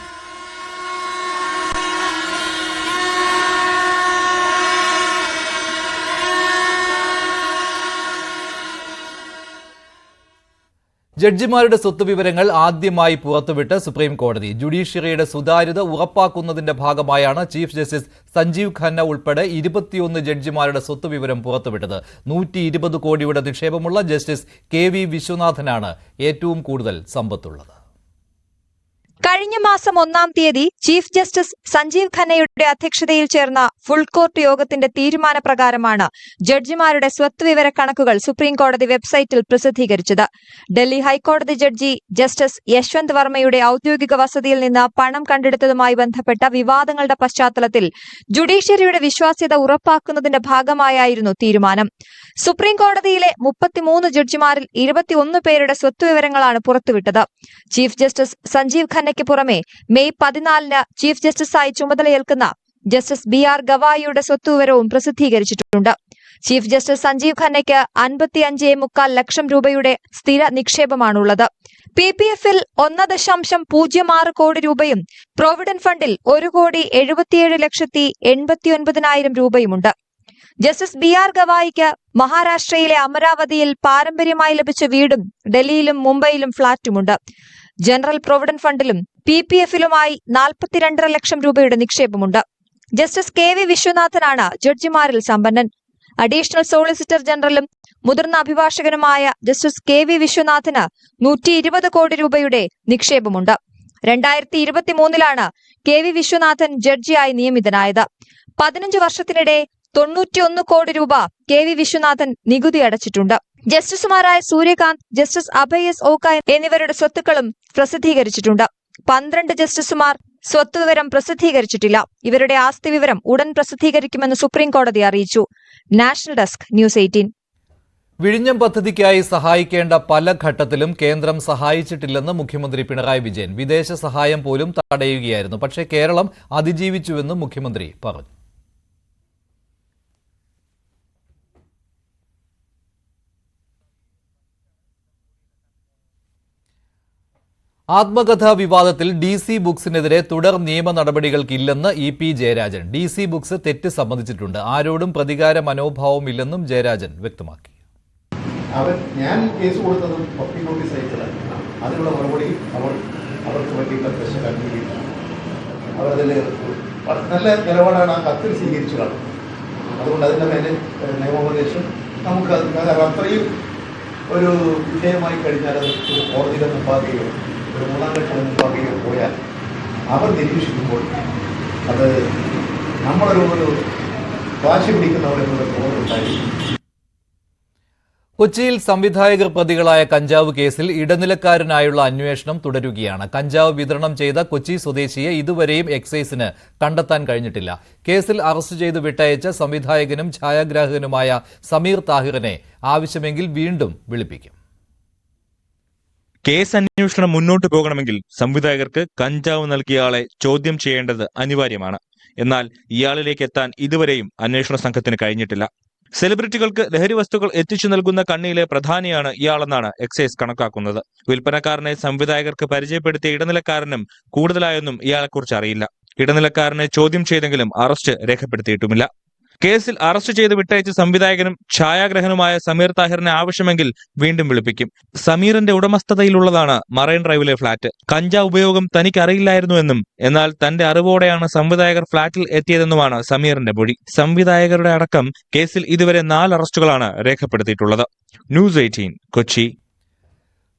ജഡ്ജിമാരുടെ സ്വത്ത് വിവരങ്ങൾ ആദ്യമായി പുറത്തുവിട്ട് സുപ്രീം കോടതി. ജുഡീഷ്യറിയുടെ സുതാര്യത ഉറപ്പാക്കുന്നതിന്റെ ഭാഗമായാണ് ചീഫ് ജസ്റ്റിസ് സഞ്ജീവ് ഖന്ന ഉൾപ്പെടെ 21 ജഡ്ജിമാരുടെ സ്വത്ത് വിവരം പുറത്തുവിട്ടത്. 120 കോടിയുടെ നിക്ഷേപമുള്ള ജസ്റ്റിസ് KV വിശ്വനാഥനാണ് ഏറ്റവും കൂടുതൽ സമ്പത്തുള്ളത്. കഴിഞ്ഞ മാസം 1-ാം തീയതി ചീഫ് ജസ്റ്റിസ് സഞ്ജീവ് ഖന്നയുടെ അധ്യക്ഷതയിൽ ചേർന്ന ഫുൾ കോർട്ട് യോഗത്തിന്റെ തീരുമാനപ്രകാരമാണ് ജഡ്ജിമാരുടെ സ്വത്ത് വിവര കണക്കുകൾ സുപ്രീം കോടതി വെബ്സൈറ്റിൽ പ്രസിദ്ധീകരിച്ചത്. ഡൽഹി ഹൈക്കോടതി ജഡ്ജി ജസ്റ്റിസ് യശ്വന്ത് വർമ്മയുടെ ഔദ്യോഗിക വസതിയിൽ നിന്ന് പണം കണ്ടെടുത്തതുമായി ബന്ധപ്പെട്ട വിവാദങ്ങളുടെ പശ്ചാത്തലത്തിൽ ജുഡീഷ്യറിയുടെ വിശ്വാസ്യത ഉറപ്പാക്കുന്നതിന്റെ ഭാഗമായായിരുന്നു തീരുമാനം. സുപ്രീം കോടതിയിലെ 33 ജഡ്ജിമാരിൽ 21 പേരുടെ സ്വത്ത് വിവരങ്ങളാണ് പുറത്തുവിട്ടത്. ചീഫ് ജസ്റ്റിസ് സഞ്ജീവ് ഖന്നയ്ക്ക് പുറമെ മെയ് 14-ന് ചീഫ് ജസ്റ്റിസായി ചുമതലയേൽക്കുന്ന ജസ്റ്റിസ് BR ഗവായിയുടെ സ്വത്തുവിവരവും പ്രസിദ്ധീകരിച്ചിട്ടുണ്ട്. ചീഫ് ജസ്റ്റിസ് സഞ്ജീവ് ഖന്നയ്ക്ക് 55.25 ലക്ഷം രൂപയുടെ സ്ഥിര നിക്ഷേപമാണുള്ളത്. PPF-ൽ 1.06 കോടി രൂപയും പ്രോവിഡന്റ് ഫണ്ടിൽ 1,77,89,000 രൂപയുമുണ്ട്. ജസ്റ്റിസ് BR ഗവായിക്ക് മഹാരാഷ്ട്രയിലെ അമരാവതിയിൽ പാരമ്പര്യമായി ലഭിച്ച വീടും ഡൽഹിയിലും മുംബൈയിലും ഫ്ളാറ്റുമുണ്ട്. ജനറൽ പ്രോവിഡന്റ് ഫണ്ടിലും PPF-ലുമായി 42.5 ലക്ഷം രൂപയുടെ നിക്ഷേപമുണ്ട്. ജസ്റ്റിസ് KV വിശ്വനാഥനാണ് ജഡ്ജിമാരിൽ സമ്പന്നൻ. അഡീഷണൽ സോളിസിറ്റർ ജനറലും മുതിർന്ന അഭിഭാഷകനുമായ ജസ്റ്റിസ് KV വിശ്വനാഥന് 120 കോടി രൂപയുടെ നിക്ഷേപമുണ്ട്. 2023-ലാണ് KV വിശ്വനാഥൻ ജഡ്ജിയായി നിയമിതനായത്. 15 വർഷത്തിനിടെ 91 കോടി രൂപ KV വിശ്വനാഥൻ നികുതി അടച്ചിട്ടുണ്ട്. ജസ്റ്റിസുമാരായ സൂര്യകാന്ത്, ജസ്റ്റിസ് അഭയ് S. ഓക്ക എന്നിവരുടെ സ്വത്തുക്കളും പ്രസിദ്ധീകരിച്ചിട്ടുണ്ട്. 12 ജസ്റ്റിസുമാർ സ്വത്തുവിവരം പ്രസിദ്ധീകരിച്ചിട്ടില്ല. ഇവരുടെ ആസ്തി വിവരം ഉടൻ പ്രസിദ്ധീകരിക്കുമെന്ന് സുപ്രീം കോടതി അറിയിച്ചു. National desk news 18. വിഴിഞ്ഞം പദ്ധതിക്കായി സഹായിക്കേണ്ട പല ഘട്ടത്തിലും കേന്ദ്രം സഹായിച്ചിട്ടില്ലെന്ന് മുഖ്യമന്ത്രി പിണറായി വിജയൻ. വിദേശ സഹായം പോലും തടയുകയായിരുന്നു. പക്ഷേ കേരളം അതിജീവിച്ചുവെന്നും മുഖ്യമന്ത്രി പറഞ്ഞു. ആത്മകഥാ വിവാദത്തിൽ DC ബുക്സിനെതിരെ തുടർ നിയമ നടപടികൾക്കില്ലെന്ന് EP ജയരാജൻ. DC ബുക്സ് തെറ്റ് സമ്മതിച്ചിട്ടുണ്ട്. ആരോടും പ്രതികാര മനോഭാവമില്ലെന്നും ജയരാജൻ വ്യക്തമാക്കി. ഞാൻ കേസ് കൊടുത്തതും പബ്ലിക് നോട്ടീസ് അയച്ചതാണ്. അതിനുള്ള മറുപടി അവർക്ക് വേണ്ടിയിട്ടുള്ള പ്രശ്നം കണ്ടുപിടിക്കില്ല. അവരതിൽ നല്ല നിലപാടാണ് ആ കത്തിൽ സ്വീകരിച്ചു കാണുന്നത്. അതുകൊണ്ട് അതിൻ്റെ മേലെ നിയമോപദേശം നമുക്ക് അത്രയും ഒരു വിഷയമായി കഴിഞ്ഞാൽ അത് ഒരു കോടതിയുടെ മുമ്പാകെയോ ഒരു മൂന്നാം ഘട്ട മുമ്പാകെയോ പോയാൽ അവർ നിരീക്ഷിക്കുമ്പോൾ അത് നമ്മളൊരു വാശി പിടിക്കുന്നവരെന്നുള്ള തോന്നുന്നുണ്ടായിരിക്കും. കൊച്ചിയിൽ സംവിധായകർ പ്രതികളായ കഞ്ചാവ് കേസിൽ ഇടനിലക്കാരനായുള്ള അന്വേഷണം തുടരുകയാണ്. കഞ്ചാവ് വിതരണം ചെയ്ത കൊച്ചി സ്വദേശിയെ ഇതുവരെയും എക്സൈസിന് കണ്ടെത്താൻ കഴിഞ്ഞിട്ടില്ല. കേസിൽ അറസ്റ്റ് ചെയ്ത് വിട്ടയച്ച സംവിധായകനും ഛായാഗ്രാഹകനുമായ സമീർ താഹിറിനെ ആവശ്യമെങ്കിൽ വീണ്ടും വിളിപ്പിക്കും. കേസ് അന്വേഷണം മുന്നോട്ട് പോകണമെങ്കിൽ സംവിധായകർക്ക് കഞ്ചാവ് നൽകിയ ആളെ ചോദ്യം ചെയ്യേണ്ടത് അനിവാര്യമാണ്. എന്നാൽ ഇയാളിലേക്ക് എത്താൻ ഇതുവരെയും അന്വേഷണ സംഘത്തിന് കഴിഞ്ഞിട്ടില്ല. സെലിബ്രിറ്റികൾക്ക് ലഹരി വസ്തുക്കൾ എത്തിച്ചു നൽകുന്ന കണ്ണിയിലെ പ്രധാനിയാണ് ഇയാളെന്നാണ് എക്സൈസ് കണക്കാക്കുന്നത്. വിൽപ്പനക്കാരനെ സംവിധായകർക്ക് പരിചയപ്പെടുത്തിയ ഇടനിലക്കാരനും കൂടുതലായൊന്നും ഇയാളെക്കുറിച്ച് അറിയില്ല. ഇടനിലക്കാരനെ ചോദ്യം ചെയ്തെങ്കിലും അറസ്റ്റ് രേഖപ്പെടുത്തിയിട്ടുമില്ല. കേസിൽ അറസ്റ്റ് ചെയ്ത് വിട്ടയച്ച സംവിധായകനും ഛായാഗ്രഹനുമായ സമീർ താഹിറിനെ ആവശ്യമെങ്കിൽ വീണ്ടും വിളിപ്പിക്കും. സമീറിന്റെ ഉടമസ്ഥതയിലുള്ളതാണ് മറൈൻ ഡ്രൈവിലെ ഫ്ളാറ്റ്. കഞ്ചാവ് ഉപയോഗം തനിക്കറിയില്ലായിരുന്നുവെന്നും എന്നാൽ തന്റെ അറിവോടെയാണ് സംവിധായകർ ഫ്ളാറ്റിൽ എത്തിയതെന്നുമാണ് സമീറിന്റെ മൊഴി. സംവിധായകരുടെ അടക്കം കേസിൽ ഇതുവരെ 4 അറസ്റ്റുകളാണ് രേഖപ്പെടുത്തിയിട്ടുള്ളത്. ന്യൂസ് 18 കൊച്ചി.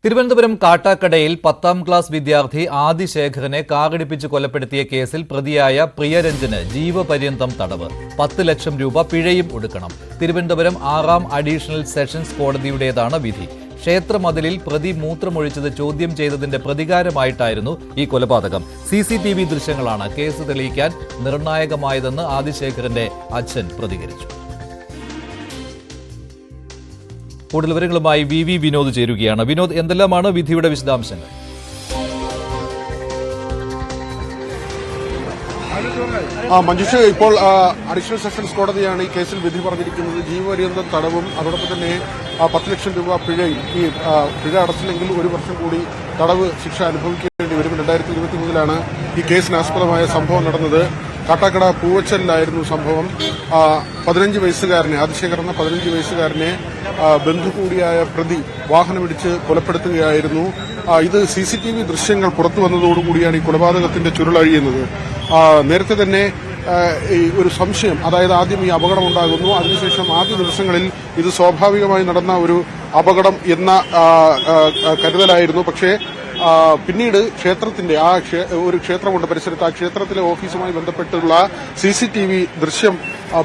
തിരുവനന്തപുരം കാട്ടാക്കടയിൽ 10ാം ക്ലാസ് വിദ്യാർത്ഥി ആദിശേഖരനെ കാറിടിപ്പിച്ച് കൊലപ്പെടുത്തിയ കേസിൽ പ്രതിയായ പ്രിയരഞ്ജന് ജീവപര്യന്തം തടവ്, 10 ലക്ഷം രൂപ പിഴയും ഒടുക്കണം. തിരുവനന്തപുരം 6ാം അഡീഷണൽ സെഷൻസ് കോടതിയുടേതാണ് വിധി. ക്ഷേത്രമതിലിൽ പ്രതി മൂത്രമൊഴിച്ചത് ചോദ്യം ചെയ്തതിന്റെ പ്രതികാരമായിട്ടായിരുന്നു ഈ കൊലപാതകം. CCTV ദൃശ്യങ്ങളാണ് കേസ് തെളിയിക്കാൻ നിർണായകമായതെന്ന് ആദിശേഖരന്റെ അച്ഛൻ പ്രതികരിച്ചു. കൂടുതൽ വിവരങ്ങളുമായി VV വിനോദ് ചേരുകയാണ്. വിനോദ്, എന്തെല്ലാമാണ് വിധിയുടെ വിശദാംശങ്ങൾ? മഞ്ജുഷ, ഇപ്പോൾ അഡീഷണൽ സെഷൻസ് കോടതിയാണ് ഈ കേസിൽ വിധി പറഞ്ഞിരിക്കുന്നത്. ജീവപര്യന്തം തടവും അതോടൊപ്പം തന്നെ 10 ലക്ഷം രൂപ പിഴയും. ഈ പിഴ അടച്ചില്ലെങ്കിൽ 1 വർഷം കൂടി തടവ് ശിക്ഷ അനുഭവിക്കേണ്ടി വരും. 2023 ഈ കേസിനാസ്പദമായ സംഭവം നടന്നത്. കാട്ടാക്കട പൂവച്ചലിലായിരുന്നു സംഭവം. 15 വയസ്സുകാരനെ, ആദിശേഖർ എന്ന 15 വയസ്സുകാരനെ ബന്ധു കൂടിയായ പ്രതി വാഹനമിടിച്ച് കൊലപ്പെടുത്തുകയായിരുന്നു. ഇത് CCTV ദൃശ്യങ്ങൾ പുറത്തു വന്നതോടുകൂടിയാണ് ഈ കൊലപാതകത്തിന്റെ ചുരുളഴിയുന്നത്. നേരത്തെ തന്നെ ഒരു സംശയം, അതായത് ആദ്യം ഈ അപകടം ഉണ്ടാകുന്നു, അതിനുശേഷം ആദ്യ ദിവസങ്ങളിൽ ഇത് സ്വാഭാവികമായി നടന്ന ഒരു അപകടം എന്ന കരുതലായിരുന്നു. പക്ഷേ പിന്നീട് ക്ഷേത്രത്തിന്റെ ഒരു ക്ഷേത്രമുണ്ട് പരിസരത്ത്, ആ ക്ഷേത്രത്തിലെ ഓഫീസുമായി ബന്ധപ്പെട്ടുള്ള CCTV ദൃശ്യം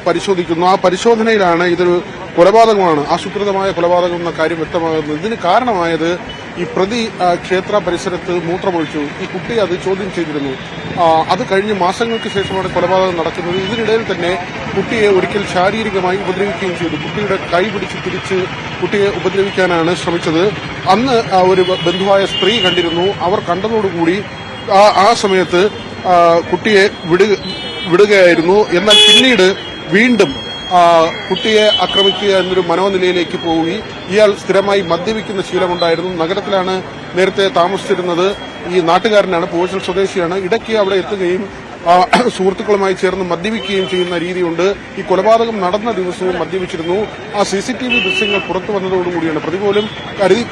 പരിശോധിക്കുന്നു. ആ പരിശോധനയിലാണ് ഇതൊരു കൊലപാതകമാണ്, ആസൂത്രിതമായ കൊലപാതകം എന്ന കാര്യം വ്യക്തമാകുന്നത്. ഇതിന് കാരണമായത് ഈ പ്രതി ക്ഷേത്ര പരിസരത്ത് മൂത്രമൊഴിച്ചു. ഈ കുട്ടി അത് ചോദ്യം ചെയ്തിരുന്നു. അത് കഴിഞ്ഞ് മാസങ്ങൾക്ക് ശേഷമാണ് കൊലപാതകം നടക്കുന്നത്. ഇതിനിടയിൽ തന്നെ കുട്ടിയെ ഒരിക്കൽ ശാരീരികമായി ഉപദ്രവിക്കുകയും ചെയ്തു. കുട്ടിയുടെ കൈ പിടിച്ച് തിരിച്ച് കുട്ടിയെ ഉപദ്രവിക്കാനാണ് ശ്രമിച്ചത്. അന്ന് ഒരു ബന്ധുവായ സ്ത്രീ കണ്ടിരുന്നു. അവർ കണ്ടതോടുകൂടി ആ സമയത്ത് കുട്ടിയെ വിടുകയായിരുന്നു. എന്നാൽ പിന്നീട് വീണ്ടും കുട്ടിയെ ആക്രമിക്കുക എന്നൊരു മനോനിലയിലേക്ക് പോയി. ഇയാൾ സ്ഥിരമായി മദ്യപിക്കുന്ന ശീലമുണ്ടായിരുന്നു. നഗരത്തിലാണ് നേരത്തെ താമസിച്ചിരുന്നത്. ഈ നാട്ടുകാരനാണ്, പൂവച്ചൽ സ്വദേശിയാണ്. ഇടയ്ക്ക് അവിടെ എത്തുകയും സുഹൃത്തുക്കളുമായി ചേർന്ന് മദ്യപിക്കുകയും ചെയ്യുന്ന രീതിയുണ്ട്. ഈ കൊലപാതകം നടന്ന ദിവസവും മദ്യപിച്ചിരുന്നു. ആ CCTV ദൃശ്യങ്ങൾ പുറത്തു വന്നതോടുകൂടിയാണ്, പ്രതി പോലും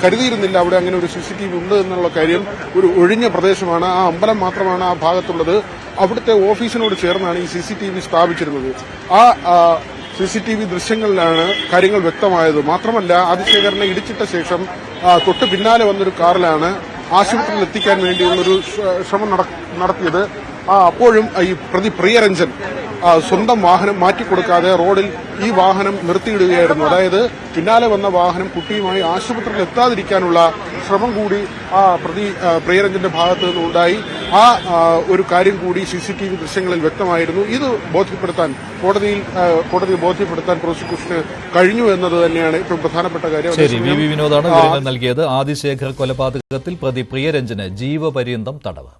കരുതിയിരുന്നില്ല അവിടെ അങ്ങനെ ഒരു CCTV ഉണ്ട് എന്നുള്ള കാര്യം. ഒരു ഒഴിഞ്ഞ പ്രദേശമാണ്, ആ അമ്പലം മാത്രമാണ് ആ ഭാഗത്തുള്ളത്. അവിടുത്തെ ഓഫീസിനോട് ചേർന്നാണ് ഈ CCTV സ്ഥാപിച്ചിരുന്നത്. ആ CCTV ദൃശ്യങ്ങളിലാണ് കാര്യങ്ങൾ വ്യക്തമായത്. മാത്രമല്ല, ആദിശേഖരനെ ഇടിച്ചിട്ട ശേഷം തൊട്ട് പിന്നാലെ വന്നൊരു കാറിലാണ് ആശുപത്രിയിൽ എത്തിക്കാൻ വേണ്ടിയുള്ളൊരു ശ്രമം നടത്തിയത്. അപ്പോഴും ഈ പ്രതി പ്രിയരഞ്ജൻ സ്വന്തം വാഹനം മാറ്റിക്കൊടുക്കാതെ റോഡിൽ ഈ വാഹനം നിർത്തിയിടുകയായിരുന്നു. അതായത് പിന്നാലെ വന്ന വാഹനം കുട്ടിയുമായി ആശുപത്രിയിൽ എത്താതിരിക്കാനുള്ള ശ്രമം കൂടി ആ പ്രതി പ്രിയരഞ്ജന്റെ ഭാഗത്തു നിന്നുണ്ടായി. ഒരു കാര്യം കൂടി CCTV ദൃശ്യങ്ങളിൽ വ്യക്തമായിരുന്നു. ഇത് ബോധ്യപ്പെടുത്താൻ കോടതിയെ ബോധ്യപ്പെടുത്താൻ പ്രോസിക്യൂഷന് കഴിഞ്ഞു എന്നത് തന്നെയാണ് ഏറ്റവും പ്രധാനപ്പെട്ട കാര്യം. ശരി, വി വിനോദാണ് വിവരങ്ങൾ നൽകിയത്. ആദിശേഖർ കൊലപാതകത്തിൽ പ്രതി പ്രിയരഞ്ജന് ജീവപര്യന്തം തടവ്.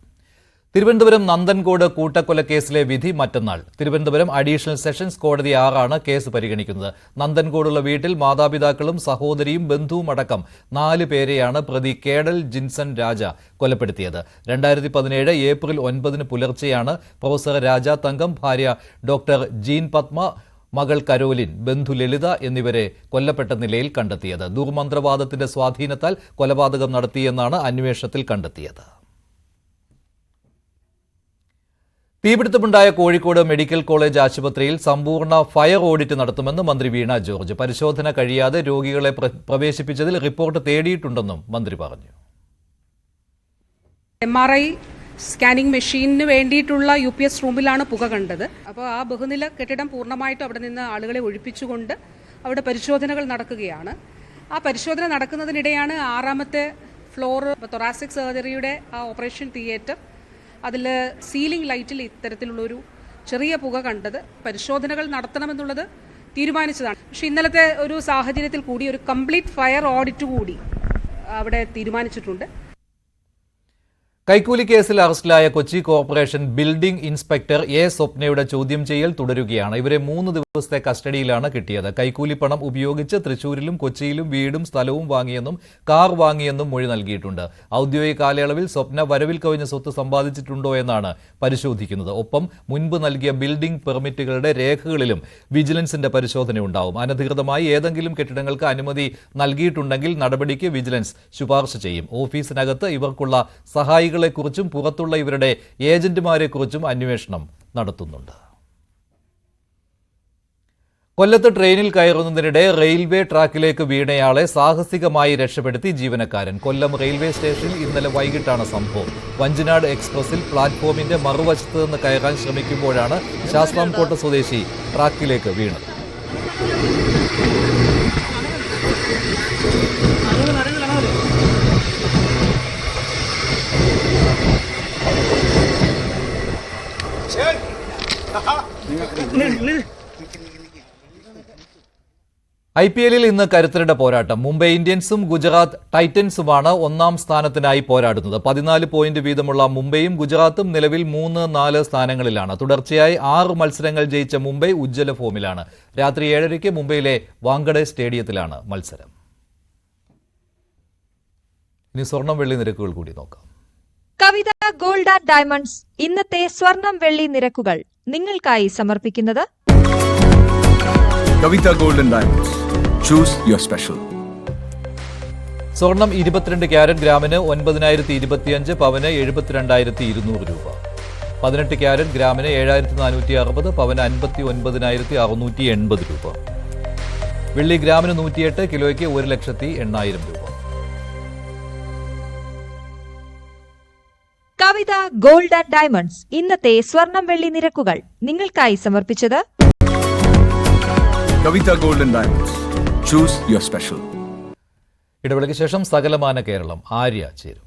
തിരുവനന്തപുരം നന്ദൻകോട് കൂട്ടക്കൊലക്കേസിലെ വിധി മറ്റന്നാൾ. തിരുവനന്തപുരം അഡീഷണൽ സെഷൻസ് കോടതി 6 കേസ് പരിഗണിക്കുന്നത്. നന്ദൻകോടുള്ള വീട്ടിൽ മാതാപിതാക്കളും സഹോദരിയും ബന്ധുവും അടക്കം 4 പേരെയാണ് പ്രതി കേഡൽ ജിൻസൺ രാജ കൊലപ്പെടുത്തിയത്. 2017 ഏപ്രിൽ 9 പുലർച്ചെയാണ് പ്രൊഫസർ രാജ തങ്കം, ഭാര്യ ഡോക്ടർ ജീൻ പത്മ, മകൾ കരോലിൻ, ബന്ധു ലളിത എന്നിവരെ കൊല്ലപ്പെട്ട നിലയിൽ കണ്ടെത്തിയത്. ദുർമന്ത്രവാദത്തിന്റെ സ്വാധീനത്താൽ കൊലപാതകം നടത്തിയെന്നാണ് അന്വേഷണത്തിൽ കണ്ടെത്തിയത്. തീപിടുത്തമുണ്ടായ കോഴിക്കോട് മെഡിക്കൽ കോളേജ് ആശുപത്രിയിൽ സമ്പൂർണ്ണ ഫയർ ഓഡിറ്റ് നടത്തുമെന്ന് മന്ത്രി വീണ ജോർജ്. പരിശോധന കഴിയാതെ രോഗികളെ പ്രവേശിപ്പിച്ചതിൽ റിപ്പോർട്ട് തേടിയിട്ടുണ്ടെന്നും മന്ത്രി പറഞ്ഞു. MRI സ്കാനിംഗ് മെഷീനിന് വേണ്ടിയിട്ടുള്ള UPS റൂമിലാണ് പുക കണ്ടത്. അപ്പോൾ ആ ബഹുനില കെട്ടിടം പൂർണ്ണമായിട്ടും അവിടെ നിന്ന് ആളുകളെ ഒഴിപ്പിച്ചുകൊണ്ട് അവിടെ പരിശോധനകൾ നടക്കുകയാണ്. ആ പരിശോധന നടക്കുന്നതിനിടെയാണ് 6ാമത്തെ ഫ്ലോർ തൊറാസിക് സർജറിയുടെ ആ ഓപ്പറേഷൻ തിയേറ്റർ, അതിൽ സീലിംഗ് ലൈറ്റിൽ ഇത്തരത്തിലുള്ളൊരു ചെറിയ പുക കണ്ടത്. പരിശോധനകൾ നടത്തണമെന്നുള്ളത് തീരുമാനിച്ചതാണ്. പക്ഷേ ഇന്നലത്തെ ഒരു സാഹചര്യത്തിൽ കൂടി ഒരു കംപ്ലീറ്റ് ഫയർ ഓഡിറ്റ് കൂടി അവിടെ തീരുമാനിച്ചിട്ടുണ്ട്. കൈക്കൂലി കേസിൽ അറസ്റ്റിലായ Kochi corporation building inspector A സ്വപ്നയുടെ ചോദ്യം ചെയ്യൽ തുടരുകയാണ്. ഇവരെ 3 ദിവസത്തെ കസ്റ്റഡിയിലാണ് കിട്ടിയത്. കൈക്കൂലി പണം ഉപയോഗിച്ച് തൃശൂരിലും കൊച്ചിയിലും വീടും സ്ഥലവും വാങ്ങിയെന്നും കാർ വാങ്ങിയെന്നും മൊഴി നൽകിയിട്ടുണ്ട്. ഔദ്യോഗിക കാലയളവിൽ സ്വപ്ന വരവിൽ കവിഞ്ഞ സ്വത്ത് സമ്പാദിച്ചിട്ടുണ്ടോ എന്നാണ് പരിശോധിക്കുന്നത്. ഒപ്പം മുൻപ് നൽകിയ ബിൽഡിംഗ് പെർമിറ്റുകളുടെ രേഖകളിലും വിജിലൻസിന്റെ പരിശോധനയുണ്ടാവും. അനധികൃതമായി ഏതെങ്കിലും കെട്ടിടങ്ങൾക്ക് അനുമതി നൽകിയിട്ടുണ്ടെങ്കിൽ നടപടിക്ക് വിജിലൻസ് ശുപാർശ ചെയ്യും. ഓഫീസിനകത്ത് ഇവർക്കുള്ള സഹായികളെക്കുറിച്ചും പുറത്തുള്ള ഇവരുടെ ഏജന്റുമാരെക്കുറിച്ചും അന്വേഷണം നടത്തുന്നുണ്ട്. കൊല്ലത്ത് ട്രെയിനിൽ കയറുന്നതിനിടെ റെയിൽവേ ട്രാക്കിലേക്ക് വീണയാളെ സാഹസികമായി രക്ഷപ്പെടുത്തി ജീവനക്കാരൻ. കൊല്ലം റെയിൽവേ സ്റ്റേഷനിൽ ഇന്നലെ വൈകിട്ടാണ് സംഭവം. വഞ്ചിനാട് എക്സ്പ്രസിൽ പ്ലാറ്റ്ഫോമിന്റെ മറുവശത്ത് നിന്ന് കയറാൻ ശ്രമിക്കുമ്പോഴാണ് ശാസ്താംകോട്ട സ്വദേശി ട്രാക്കിലേക്ക് വീണത്. IPL ഇന്ന് കരുത്തരുടെ പോരാട്ടം. മുംബൈ ഇന്ത്യൻസും ഗുജറാത്ത് ടൈറ്റൻസുമാണ് 1ാം സ്ഥാനത്തിനായി പോരാടുന്നത്. 14 പോയിന്റ് വീതമുള്ള മുംബൈയും ഗുജറാത്തും നിലവിൽ 3-4 സ്ഥാനങ്ങളിലാണ്. തുടർച്ചയായി 6 മത്സരങ്ങൾ ജയിച്ച മുംബൈ ഉജ്ജ്വല ഫോമിലാണ്. രാത്രി 7:30 മുംബൈയിലെ വാങ്കഡെ സ്റ്റേഡിയത്തിലാണ് മത്സരം. ഇനി സ്വർണം വെള്ളി നിരക്കുകൾ കൂടി നോക്കാം. കവിത ഗോൾഡ് ആൻഡ് ഡയമണ്ട്സ് ഇന്നത്തെ സ്വർണം വെള്ളി നിരക്കുകൾ നിങ്ങൾക്കായി സമർപ്പിക്കുന്നത് Kavitha gold and diamonds. Choose your special. സ്വർണം 22 ക്യാരറ്റ് ഗ്രാമിന് 9,025, പവന് 72,200 രൂപ. 18 ക്യാരറ്റ് ഗ്രാമിന് 7,460, പവന് 59,680 രൂപ. വെള്ളി ഗ്രാമിന് 108, കിലോയ്ക്ക് 1,08,000 രൂപ. കവിത ഗോൾഡ് ആൻഡ് ഡയമണ്ട്സ് ഇന്നത്തെ സ്വർണം വെള്ളി നിരക്കുകൾ നിങ്ങൾക്കായി സമർപ്പിച്ചത് Kavitha gold and diamonds. Choose your special. ഇടവേളയ്ക്ക് ശേഷം സകലമാന കേരളം ആര്യ ചേരും.